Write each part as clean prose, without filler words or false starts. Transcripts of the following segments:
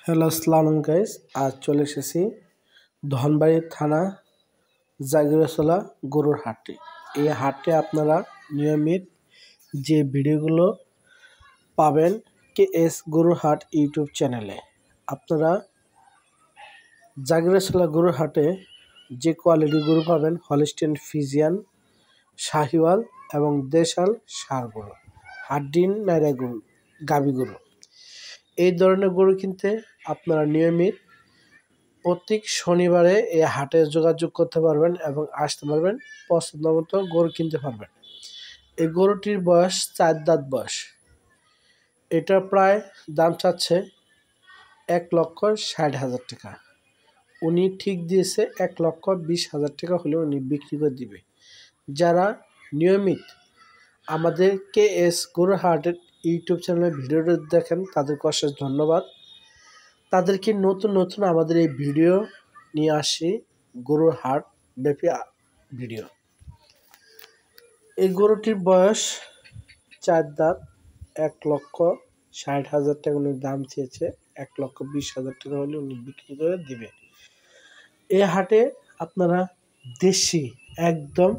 Hello আসসালামু আলাইকুম guys, আজ চলে এসেছি ধনবাড়ি থানা জাগিরসলা গরুর হাটে। এই হাটে আপনারা নিয়মিত যে ভিডিওগুলো পাবেন KS গরুর হাট ইউটিউব চ্যানেলে। আপনারা জাগিরসলা গরুর হাটে যে কোয়ালিটি গরু পাবেন হলস্টিয়ান ফ্রিজিয়ান, শাহিওয়াল এবং দেশাল ষাঁড় গরু, হাড্ডিন নাইরা গরু, গাভী গরু, এই ধরনের গরু কিনতে আপনারা নিয়মিত প্রত্যেক শনিবারে এই হাটে যোগাযোগ করতে পারবেন এবং আসতে পারবেন, পছন্দ মতো গরু কিনতে পারবেন। এই গরুটির বয়স 4 দাঁত বয়স। এটা প্রায় দাম চাচ্ছে 1,60,000 টাকা। উনি ঠিক দিয়েছে 1,20,000 টাকা হলে উনি বিক্রি করে দিবে। যারা নিয়মিত আমাদের KS গরুর হাটের ইউটিউব চ্যানেলে ভিডিওটা দেখেন তাদেরকে অশেষ ধন্যবাদ। তাদেরকে নতুন নতুন আমাদের এই ভিডিও নিয়ে আসি, গরুর হাট ব্যাপী ভিডিও। এই গরুটির বয়স 4 দাঁত, 1,60,000 টাকা উনি দাম চেয়েছে। 1,20,000 টাকা হলে উনি বিক্রি করে দিবে। এই হাটে আপনারা দেশি একদম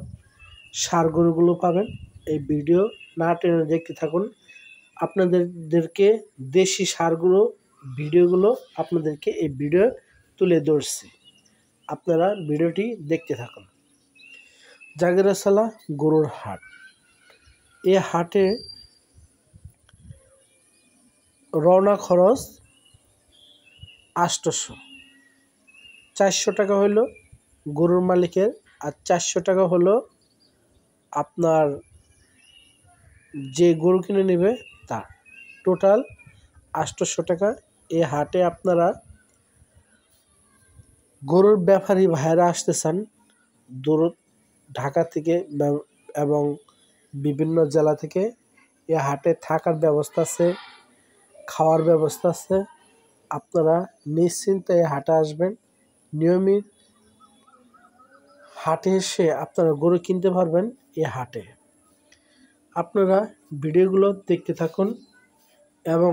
ষাঁড় গরুগুলো পাবেন। এই ভিডিও না টেনে দেখতে থাকুন। আপনাদেরকে দেশি ষাঁড়গুলো ভিডিওগুলো আপনাদেরকে এই ভিডিও তুলে ধরছি, আপনারা ভিডিওটি দেখতে থাকুন। জাগিরসলা গরুর হাট, এই হাটে রওনা খরচ 800, 400 টাকা হলো গরুর মালিকের, আর 400 টাকা হলো আপনার যে গরু কিনে নেবে তার। টোটাল 800 টাকা। এই হাটে আপনারা গরুর ব্যাপারী ভাইরা আসতে চান দূর ঢাকা থেকে এবং বিভিন্ন জেলা থেকে, এই হাটে থাকার ব্যবস্থা আছে, খাওয়ার ব্যবস্থা আছে। আপনারা নিশ্চিন্তে এই হাটে আসবেন। নিয়মিত হাটে এসে আপনারা গরু কিনতে পারবেন। এই হাটে আপনারা ভিডিওগুলো দেখতে থাকুন এবং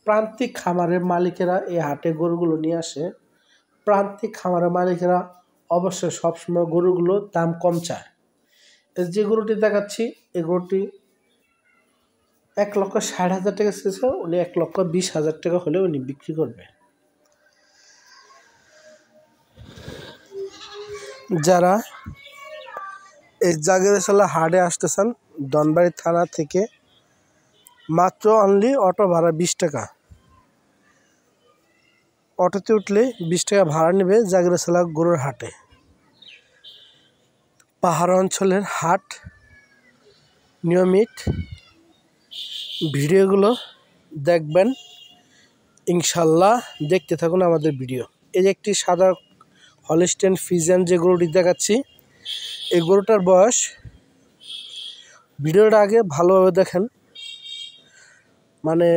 প্রান্তিক খামারের মালিকেরা এই হাটে গরুগুলো নিয়ে আসে। প্রান্তিক খামারের মালিকেরা অবশ্যই সবসময় গরুগুলোর দাম কম চায়। যে গরুটি দেখাচ্ছি এই গরুটি 1,60,000 টাকা চেয়েছে, উনি 1,20,000 টাকা হলে উনি বিক্রি করবে। যারা এই জাগিরসলা হাটে আসতেছেন ধনবাড়ি থানা থেকে, মাত্র অনলি অটো ভাড়া 20 টাকা। অটোতে উঠলে 20 টাকা ভাড়া নেবে জাগিরসলা গরুর হাটে। পাহাড় অঞ্চলের হাট। নিয়মিত ভিডিওগুলো দেখবেন ইনশাল্লাহ, দেখতে থাকুন আমাদের ভিডিও। এই যে একটি সাদা হলস্টিয়ান ফ্রিজিয়ান যে গরুটি দেখাচ্ছি, এই গরুটার বয়স, ভিডিওটা আগে ভালোভাবে দেখেন, মানে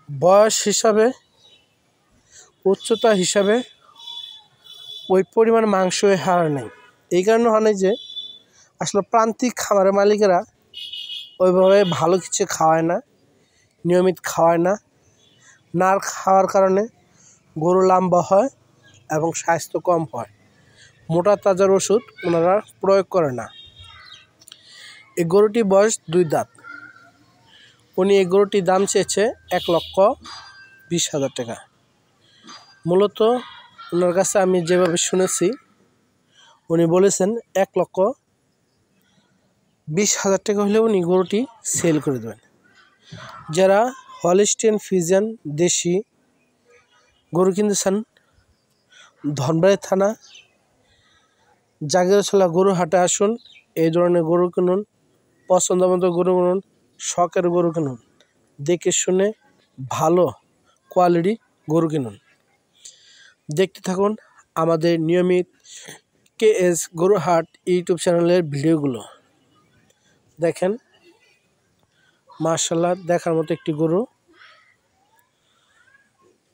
বয়স হিসাবে, উচ্চতা হিসাবে ওই পরিমাণ মাংস হার নেই। এই কারণে হয় যে আসলে প্রান্তিক খামারের মালিকেরা ওইভাবে ভালো কিছু খাওয়ায় না, নিয়মিত খাওয়ায় না। না খাওয়ার কারণে গরু লম্বা হয় এবং স্বাস্থ্য কম হয়। মোটা তাজার ওষুধ ওনারা প্রয়োগ করে না। এই গরুটির বয়স 2 দাঁত। উনি এই গরুটির দাম চেয়েছে 1,20,000 টাকা। মূলত ওনার কাছে আমি যেভাবে শুনেছি, উনি বলেছেন 1,20,000 টাকা হলে উনি গরুটি সেল করে দেবেন। যারা হলস্টিয়ান ফ্রিজিয়ান দেশি গরু কিনতে চান ধনবাড়ি থানা জাগিরসলা গরু হাটে আসুন। এই ধরনের গরু কিনুন, পছন্দ মতো গরু কিনুন, শখের গরু কিনুন, দেখে শুনে ভালো কোয়ালিটি গরু কিনুন। দেখতে থাকুন আমাদের নিয়মিত KS গরু হাট ইউটিউব চ্যানেলের ভিডিওগুলো। দেখেন মাশাআল্লাহ, দেখার মতো একটি গরু।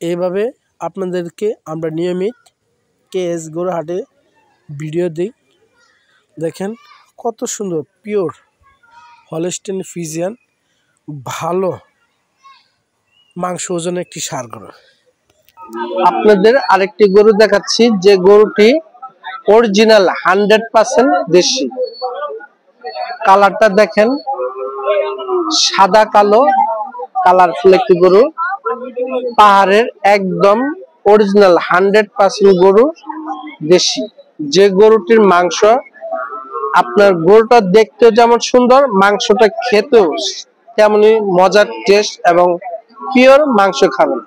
এইভাবে আপনাদেরকে আমরা নিয়মিত KS গরু হাটে ভিডিও দিই। দেখেন কত সুন্দর পিওর হলস্টিয়ান ফ্রিজিয়ান, ভালো মাংস ওজনে একটি ষাঁড় গরু। আপনাদের আরেকটি গরু দেখাচ্ছি, যে গরুটি অরিজিনাল 100% দেশি। কালারটা দেখেন, সাদা কালো কালারফুল একটি গরু, পাহাড়ের একদম অরিজিনাল 100% গরু দেশি। যে গরুটির মাংস, আপনার গরুটা দেখতে যেমন সুন্দর, মাংসটা খেতেও তেমনি মজার টেস্ট এবং পিওর মাংস খাবেন।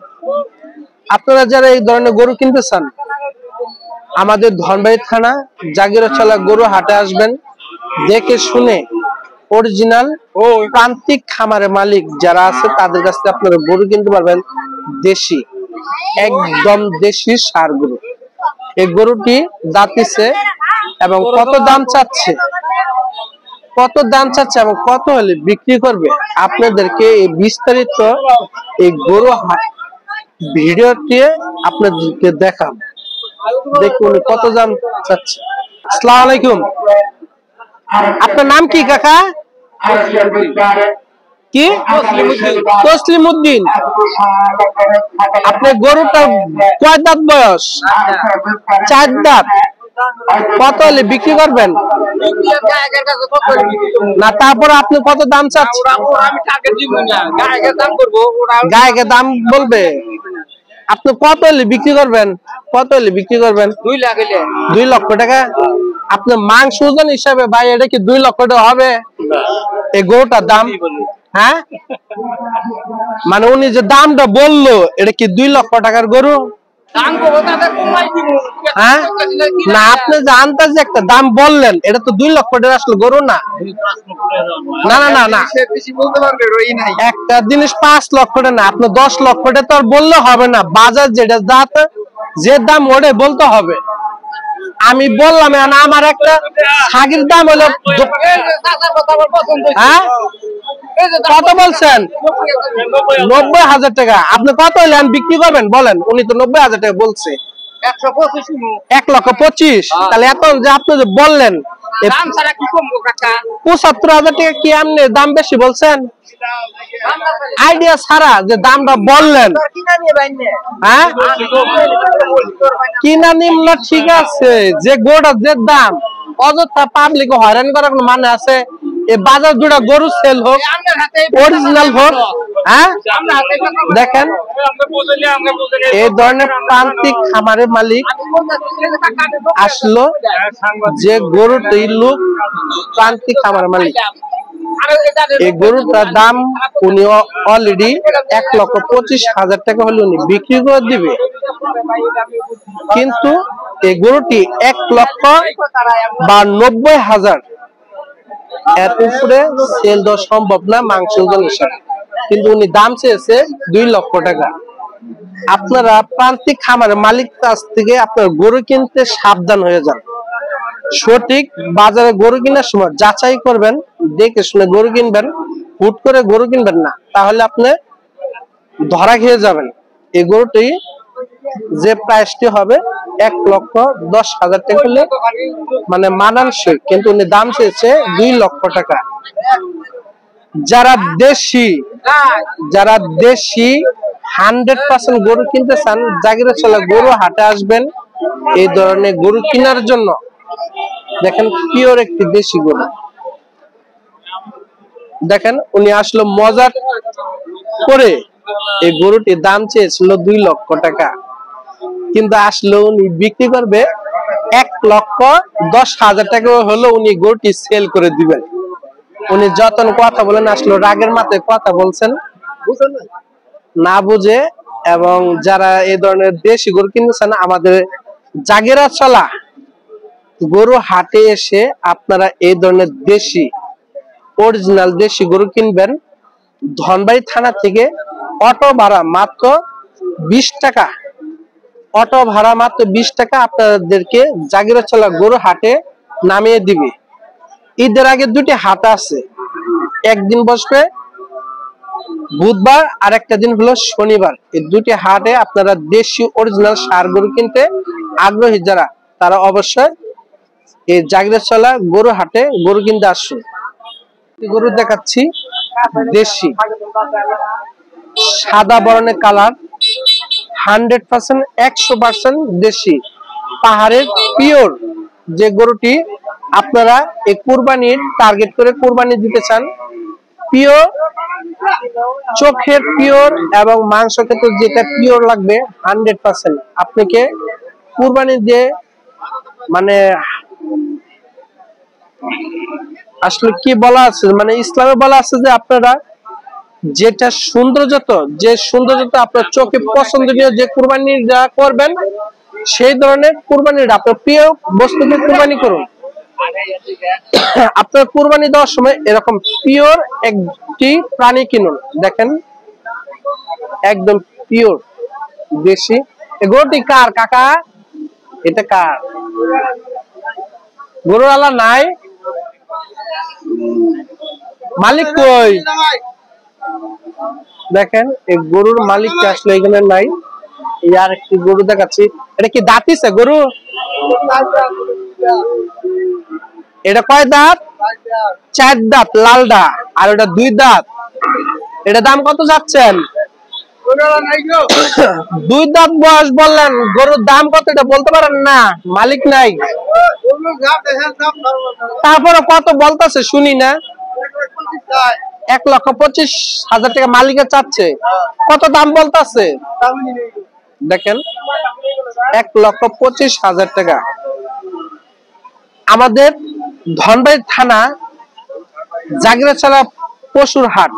আপনারা যারা এই ধরনের গরু কিনতে চান, আমাদের ধনবাড়ি থানা জাগিরচলা গরু হাটে আসবেন। দেখে শুনে অরিজিনাল ও প্রান্তিক খামারের মালিক যারা আছে তাদের কাছ থেকে আপনারা গরু কিনতে পারবেন, দেশি, একদম দেশি ষাঁড় গরু। এই গরুটি দাঁতিছে এবং কত দাম চাচ্ছে এবং কত হলে বিক্রি করবে, আপনাদেরকে এই বিস্তারিত এই গরু ভিডিওতে আপনাদেরকে দেখাবো। দেখুন কত দাম চাচ্ছে। আসসালামু আলাইকুম, আপনার নাম কি কাকা? কি? তসলিম উদ্দিন। আপনার গরুটা কয় দাঁত বয়স? 4 দাঁত। কত হলে বিক্রি করবেন? না, তারপর আপনি কত দাম চাচ্ছেন? গায়ে দাম বলবে। আপনি কত হলে বিক্রি করবেন? 2 লক্ষ টাকা। আপনার মাংস ওজন হিসাবে ভাই এটা কি 2 লক্ষ টাকা হবে এই গরুটার দাম? হ্যাঁ, মানে উনি যে দামটা বললো, এটা কি 2 লক্ষ টাকার গরু? হ্যাঁ, না, আপনি যে আন্দাজে একটা দাম বললেন, এটা তো 2 লক্ষ টাকা আসলে গরু না। না না না না, একটা জিনিস 5 লক্ষ টাকা না, আপনি 10 লক্ষ টাকা তো আর বললে হবে না। বাজার যেটা যে দাম ওটাই বলতে হবে। আমি বললাম আমার একটা ছাগির দাম হলো, হ্যাঁ কত বলছেন? 90,000 টাকা। আপনি কত হলে বিক্রি করবেন বলেন? উনি তো 90,000 টাকা বলছে। 1,25,000। তাহলে এত যে আপনি যে বললেন 75,000 টাকা, কি আপনি দাম বেশি বলছেন? আইডিয়া ছাড়া যে দামটা বললেন, হ্যাঁ কিনা নিম্ন, ঠিক আছে, যে গোটা যে দাম, অযথা পাবলিক হয়রান করার কোনো মানে আছে? এই বাজার জুড়ে গরু সেল হোক, অরিজিনাল হোক। হ্যাঁ, দেখেন এই ধরনের প্রান্তিক খামারের মালিক আসলো, যে গরুটি লোক প্রান্তিক খামারের মালিক, এই গরুটার দাম উনি অলরেডি 1,25,000 টাকা হলে উনি বিক্রি করে দিবে। কিন্তু এই গরুটি 1,90,000 এর উপরে সেল দেওয়া সম্ভব না মাংস ওজন হিসাবে, কিন্তু উনি দাম চেয়েছে 2 লক্ষ টাকা। আপনারা প্রান্তিক খামারের মালিক কাছ থেকে আপনার গরু কিনতে সাবধান হয়ে যান। সঠিক বাজারে গরু কেনার সময় যাচাই করবেন, দেখে শুনে গরু কিনবেন। হুট করে গরু কিনবেন না, তাহলে আপনি ধরা খেয়ে যাবেন। এই গরুটি যে প্রাইসটি হবে 1,10,000 টাকা হলে মানে মানানসই, কিন্তু উনি দাম চেয়েছে 2 লক্ষ টাকা। যারা দেশি 100% গরু কিনতে চান, জাগিরচলা গরু হাটে আসবেন এই ধরনের গরু কেনার জন্য। দেখেন পিওর একটি দেশি গরু। দেখেন উনি আসলো মজা করে, এই গরুটির দাম চেয়েছিল 2 লক্ষ টাকা, কিন্তু আসলো উনি বিক্রি করবে 1,10,000 টাকা হলো উনি গরুটি সেল করে দিবেন। উনি যতন কথা বলেন, আসলো রাগের মাথায় কথা বলছেন, না বুঝে। এবং যারা এই ধরনের দেশি গরু কিনতেছেন, আমাদের জাগিরচলা গরু হাটে এসে আপনারা এই ধরনের দেশি অরিজিনাল দেশি গরু কিনবেন। ধনবাড়ি থানা থেকে অটো ভাড়া মাত্র 20 টাকা, অটো ভাড়া মাত্র 20 টাকা আপনাদেরকে জাগিরচলা গরু হাটে নামিয়ে দিবে। ঈদের আগে 2টি হাট আছে, একদিন বসবে বুধবার আর একটা দিন হলো শনিবার। এই 2টি হাটে আপনারা দেশি অরিজিনাল ষাঁড় গরু কিনতে আগ্রহী যারা, তারা অবশ্যই এই জাগিরচলা গরু হাটে গরু কিনতে আসুন। গরু দেখাচ্ছি দেশি, সাদা বর্ণের কালার, 100% 100% দেশি পাহাড়ের পিওর যে গরুটি আপনারা এই কুরবানির টার্গেট করে কুরবানি দিতে চান, পিওর চোখের পিওর এবং মাংস ক্ষেত্রে যেটা পিওর লাগবে 100%, আপনাকে কুরবানি দিয়ে মানে আসলে কি বলা আছে, মানে ইসলামে বলা আছে যে আপনারা যেটা যে সৌন্দর্যতা আপনার চোখে পছন্দনীয় যে কুরবানিটা করবেন সেই ধরনের কুরবানিটা আপনার প্রিয় বস্তুকে কুরবানি করুন। আপনার কুরবানি দেওয়ার সময় এরকম পিওর একটি প্রাণী কিনুন। দেখেন একদম পিওর দেশি। গরুটি কার কাকা? এটা কার? গরুর আলা নাই, মালিক কই? দেখেন এই গরুর মালিককে আসলে এখানে নাই। এই আর একটি গরু দেখাচ্ছি। এটা কি দাঁতিছে গরু? এটা কয় দাঁত? 4 দাঁত লালডা, আর ওটা 2 দাঁত। এটা দাম কত যাচ্ছেন? 2 দাঁত বয়স বললেন, গরুর দাম কত এটা বলতে পারেন না? মালিক নাই, তারপরে কত বলতেছে শুনি না? 1,25,000 টাকা মালিকের চাচ্ছে। কত দাম বলতেছে দেখেন, 1,25,000 টাকা। আমাদের ধনবাড়ি থানা জাগিরাছড়া পশুর হাট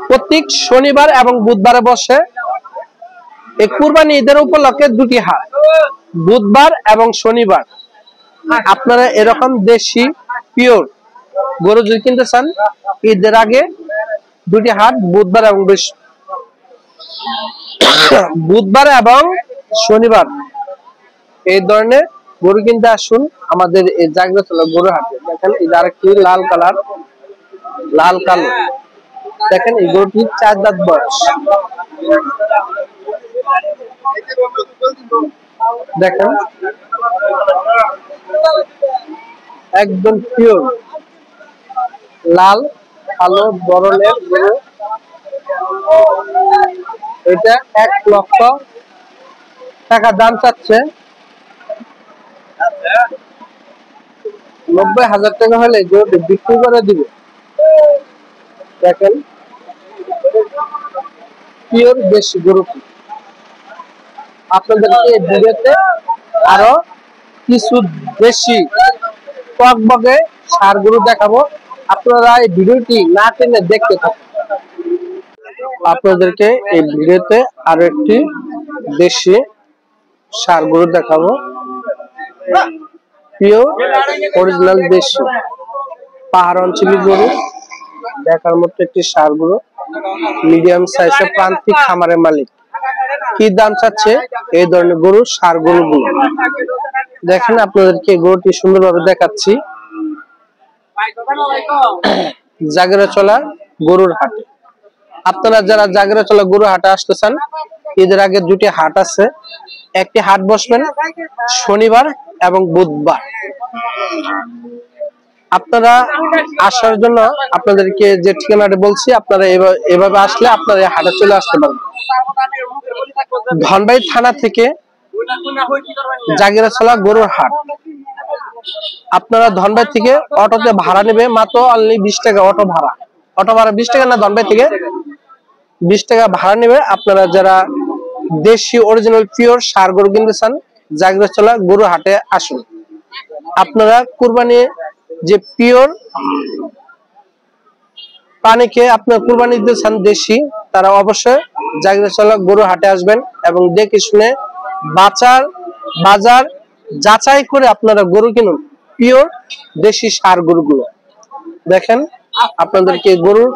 প্রত্যেক শনিবার এবং বুধবারে বসে। এই কুরবানি ঈদের উপলক্ষে 2টি হাট, বুধবার এবং শনিবার। আপনারা এরকম দেশি পিওর গরু যদি কিনতে চান, ঈদের আগে 2টি হাট, বুধবার এবং শনিবার এই ধরনের গরু কিনতে আসুন আমাদের এই জাগিরাছড়া গরু হাটে। দেখেন এই আরেকটি লাল কালার, লাল কালো। দেখেন এই গরুটি 4 দাঁত বয়স। দেখেন একদম পিওর লাল কালো বরণের গরু। এটা 1,00,000 টাকা দাম চাচ্ছে। 90,000 টাকা হলে গরুটি বিক্রি করে দিবে। দেখেন পিওর দেশি গরুটি। আপনাদেরকে এই ভিডিওতে আরো কিছু দেশি টকবগে ষাঁড় গরু দেখাবো। আপনারা এই ভিডিওটি না টেনে দেখতে থাকুন। আপনাদেরকে এই ভিডিওতে আরো একটি দেশি ষাঁড় গরু দেখাবো, পিওর অরিজিনাল দেশি পাহাড় অঞ্চলের গরু। দেখার মতো একটি ষাঁড় গরু, মিডিয়াম সাইজের প্রান্তিক খামারের মালিক। কি দাম চাচ্ছে এই ধরনের গরু ষাঁড় গরুগুলো? দেখেন আপনাদেরকে গরুটি সুন্দরভাবে দেখাচ্ছি জাগিরাছড়া গরুর হাটে। আপনারা যারা জাগিরাছড়া গরুর হাটে আসতে চান, ঈদের আগে 2টি হাট আছে। একটি হাট বসবেন শনিবার এবং বুধবার। আপনারা আসার জন্য আপনাদেরকে যে ঠিকানাটা বলছি, আপনারা এভাবে আসলে আপনারা এই হাটে চলে আসতে পারবেন। ধনবাড়ি থানা থেকে জাগিরাছড়া গরুর হাট। আপনারা ধনবাড়ি থেকে অটোতে ভাড়া নেবে মাত্র অনলি 20 টাকা। অটো ভাড়া 20 টাকা না, ধনবাড়ি থেকে 20 টাকা ভাড়া নেবে। আপনারা যারা দেশি অরিজিনাল পিওর ষাঁড় গরু কিনতে চান, জাগিরাছড়া গরু হাটে আসুন। আপনারা কুরবানি যে পিওর প্রাণীকে আপনার কুরবানি দিতে চান দেশি, তারা অবশ্যই জাগিরাছড়া গরু হাটে আসবেন এবং দেখে শুনে বাজার যাচাই করে আপনারা গরু কিনুন, পিওর দেশি ষাঁড় গরুগুলো। দেখেন আপনাদেরকে গরুর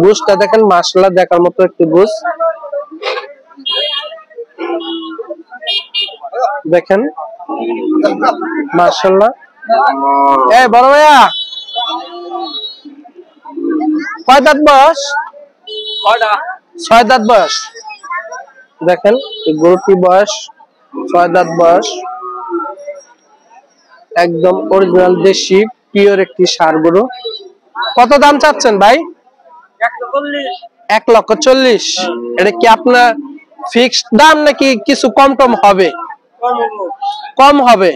গোশটা দেখেন, মাশাআল্লাহ দেখার মতো একটি গোশ। দেখেন মাশাআল্লাহ। এই বড় ভাইয়া, কয় দাঁত বয়স? 6 দাঁত বয়স। দেখেন এই গরুটি বয়স 6 দাঁত বয়স। একদম অরিজিনাল দেশি পিওর একটি ষাঁড় গরু। কত দাম চাচ্ছেন ভাই? 1,40,000। এটা কি আপনার ফিক্সড দাম নাকি কিছু কম টম হবে? কম হবে।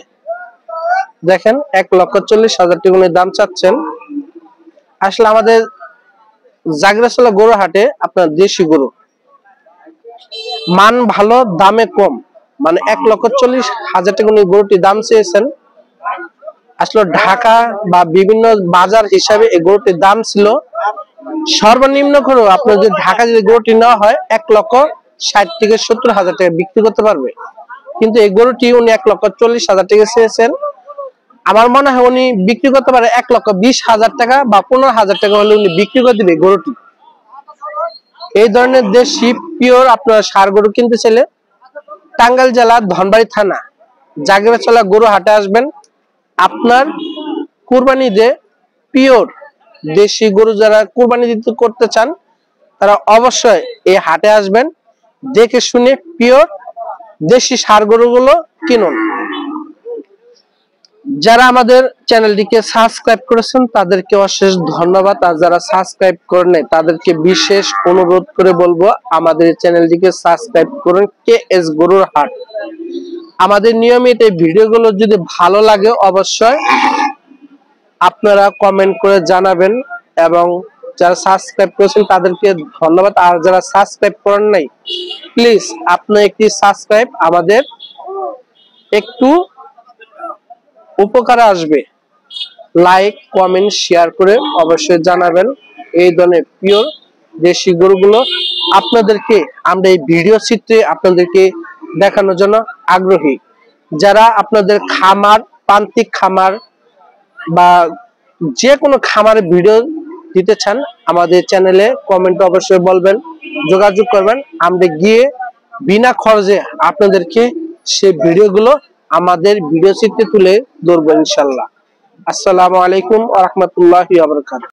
দেখেন 1,40,000 টাকা উনি দাম চাচ্ছেন। আসলে আমাদের জাগরাছলা গরু হাটে আপনার দেশি গরু মান ভালো, দামে কম, মানে 1,40,000 টাকা উনি গরুটি দাম চেয়েছেন। আসলে ঢাকা বা বিভিন্ন বাজার হিসাবে এই গরুটির দাম ছিল সর্বনিম্ন করে আপনার যদি ঢাকা যদি গরুটি নেওয়া হয় 1,60,000 থেকে 70,000 টাকা বিক্রি করতে পারবে, কিন্তু এই গরুটি উনি 1,40,000 টাকা চেয়েছেন। আমার মনে হয় উনি বিক্রি করতে পারে 1,20,000 টাকা বা 15,000 টাকা হলে উনি বিক্রি করে দিবে গরুটি। এই ধরনের দেশি পিওর আপনার ষাঁড় গরু কিনতে চাইলে টাঙ্গাইল জেলা ধনবাড়ি থানা জাগরাছলা গরু হাটে আসবেন। আপনার কুরবানি দিয়ে পিওর দেশি গরু যারা কুরবানি দিতে করতে চান তারা অবশ্যই এই হাটে আসবেন, দেখে শুনে পিওর দেশি ষাঁড় গরুগুলো কিনুন। যারা আমাদের চ্যানেলটিকে সাবস্ক্রাইব করেছেন তাদেরকে অশেষ ধন্যবাদ, আর যারা সাবস্ক্রাইব করেন নাই তাদেরকে বিশেষ অনুরোধ করে বলবো আমাদের চ্যানেলটিকে সাবস্ক্রাইব করুন, KS গরুর হাট। আমাদের নিয়মিত এই ভিডিওগুলো যদি ভালো লাগে অবশ্যই আপনারা কমেন্ট করে জানাবেন, এবং যারা সাবস্ক্রাইব করেছেন তাদেরকে ধন্যবাদ। আর যারা সাবস্ক্রাইব করেন নাই প্লিজ আপনি একটি সাবস্ক্রাইব আমাদের একটু উপকারে আসবে। লাইক কমেন্ট শেয়ার করে অবশ্যই জানাবেন। এই ধরনের পিওর দেশি গরুগুলো আপনাদেরকে আমরা এই ভিডিও চিত্রে আপনাদেরকে দেখানোর জন্য আগ্রহী। যারা আপনাদের খামার, প্রান্তিক খামার বা যে কোনো খামারের ভিডিও দিতে চান আমাদের চ্যানেলে কমেন্টে অবশ্যই বলবেন, যোগাযোগ করবেন। আমরা গিয়ে বিনা খরচে আপনাদেরকে সেই ভিডিওগুলো আমাদের ভিডিও চিত্রে তুলে ধরবো ইনশাল্লাহ। আসসালামু আলাইকুম ওয়া রাহমাতুল্লাহি ওয়া বারাকাতুহু।